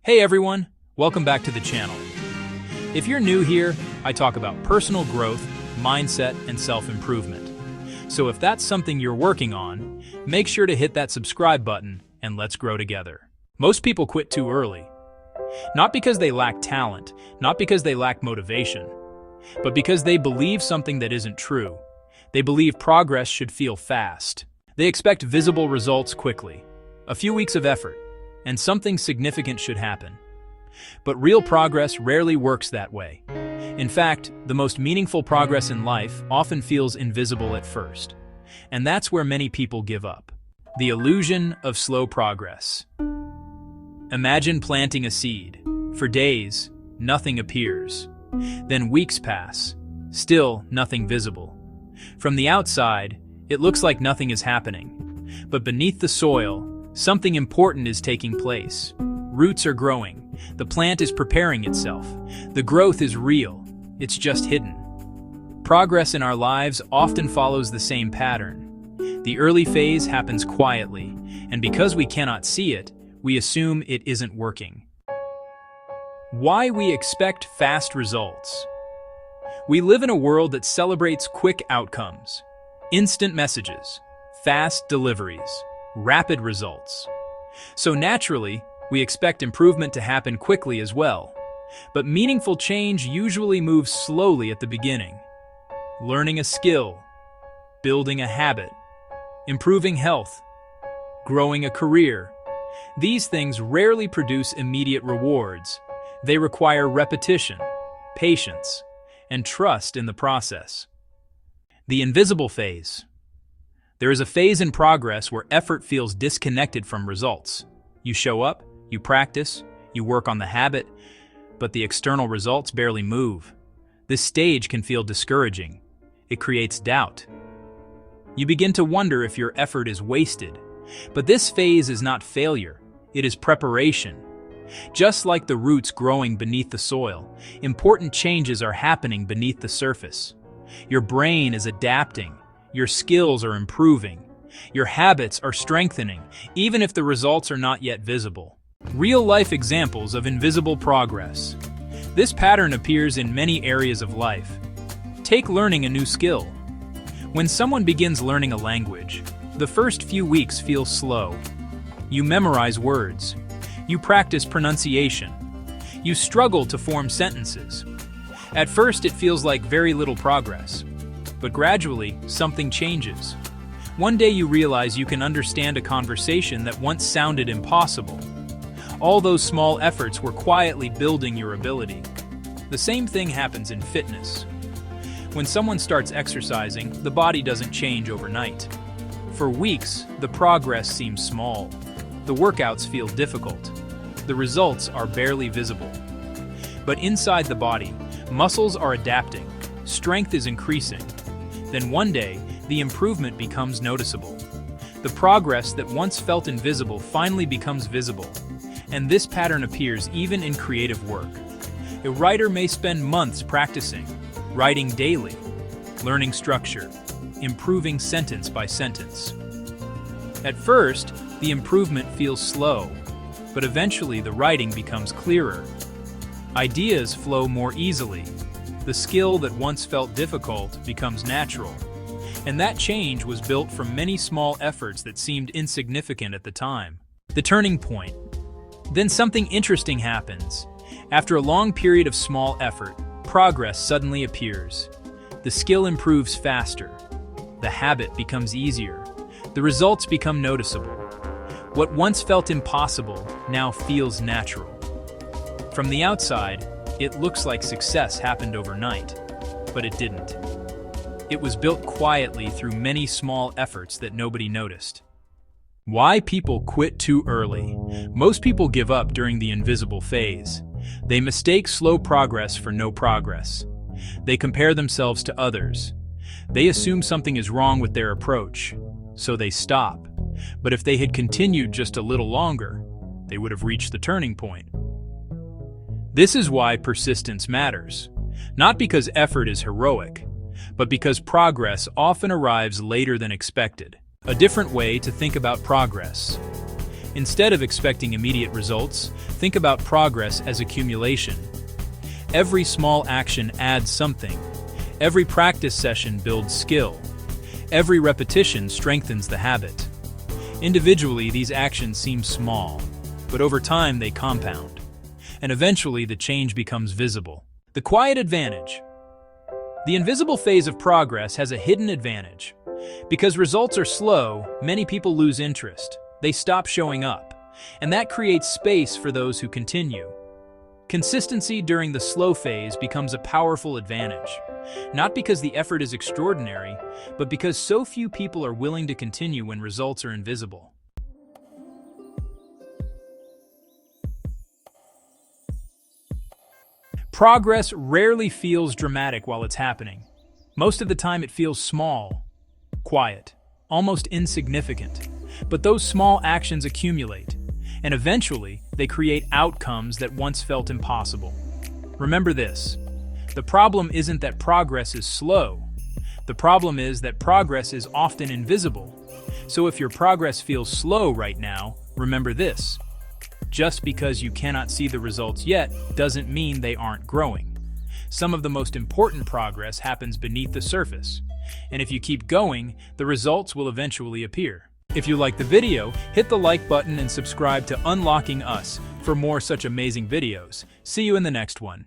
Hey everyone, welcome back to the channel. If you're new here, I talk about personal growth, mindset, and self-improvement. So if that's something you're working on, make sure to hit that subscribe button and let's grow together. Most people quit too early. Not because they lack talent, not because they lack motivation, but because they believe something that isn't true. They believe progress should feel fast. They expect visible results quickly, a few weeks of effort, and something significant should happen. But real progress rarely works that way. In fact, the most meaningful progress in life often feels invisible at first. And that's where many people give up. The illusion of slow progress. Imagine planting a seed. For days, nothing appears. Then weeks pass. Still nothing visible. From the outside, it looks like nothing is happening. But beneath the soil, something important is taking place. Roots are growing. The plant is preparing itself. The growth is real. It's just hidden. Progress in our lives often follows the same pattern. The early phase happens quietly, and because we cannot see it, we assume it isn't working. Why we expect fast results. We live in a world that celebrates quick outcomes, instant messages, fast deliveries, rapid results. So naturally, we expect improvement to happen quickly as well. But meaningful change usually moves slowly at the beginning. Learning a skill, building a habit, improving health, growing a career. These things rarely produce immediate rewards. They require repetition, patience, and trust in the process. The invisible phase. There is a phase in progress where effort feels disconnected from results. You show up, you practice, you work on the habit, but the external results barely move. This stage can feel discouraging. It creates doubt. You begin to wonder if your effort is wasted. But this phase is not failure, it is preparation. Just like the roots growing beneath the soil, important changes are happening beneath the surface. Your brain is adapting. Your skills are improving. Your habits are strengthening, even if the results are not yet visible. Real-life examples of invisible progress. This pattern appears in many areas of life. Take learning a new skill. When someone begins learning a language, the first few weeks feel slow. You memorize words. You practice pronunciation. You struggle to form sentences. At first, it feels like very little progress. But gradually, something changes. One day you realize you can understand a conversation that once sounded impossible. All those small efforts were quietly building your ability. The same thing happens in fitness. When someone starts exercising, the body doesn't change overnight. For weeks, the progress seems small. The workouts feel difficult. The results are barely visible. But inside the body, muscles are adapting. Strength is increasing. Then one day, the improvement becomes noticeable. The progress that once felt invisible finally becomes visible. And this pattern appears even in creative work. A writer may spend months practicing, writing daily, learning structure, improving sentence by sentence. At first, the improvement feels slow, but eventually the writing becomes clearer. Ideas flow more easily. The skill that once felt difficult becomes natural. And that change was built from many small efforts that seemed insignificant at the time. The turning point. Then something interesting happens. After a long period of small effort, progress suddenly appears. The skill improves faster. The habit becomes easier. The results become noticeable. What once felt impossible now feels natural. From the outside, it looks like success happened overnight, but it didn't. It was built quietly through many small efforts that nobody noticed. Why people quit too early. Most people give up during the invisible phase. They mistake slow progress for no progress. They compare themselves to others. They assume something is wrong with their approach, so they stop. But if they had continued just a little longer, they would have reached the turning point. This is why persistence matters. Not because effort is heroic, but because progress often arrives later than expected. A different way to think about progress. Instead of expecting immediate results, think about progress as accumulation. Every small action adds something. Every practice session builds skill. Every repetition strengthens the habit. Individually, these actions seem small, but over time they compound. And eventually the change becomes visible. The quiet advantage. The invisible phase of progress has a hidden advantage. Because results are slow, many people lose interest. They stop showing up, and that creates space for those who continue. Consistency during the slow phase becomes a powerful advantage, not because the effort is extraordinary, but because so few people are willing to continue when results are invisible. Progress rarely feels dramatic while it's happening. Most of the time it feels small, quiet, almost insignificant. But those small actions accumulate, and eventually they create outcomes that once felt impossible. Remember this: the problem isn't that progress is slow. The problem is that progress is often invisible. So if your progress feels slow right now, remember this: just because you cannot see the results yet doesn't mean they aren't growing. Some of the most important progress happens beneath the surface, and if you keep going, the results will eventually appear. If you like the video, hit the like button and subscribe to Unlocking Us for more such amazing videos. See you in the next one.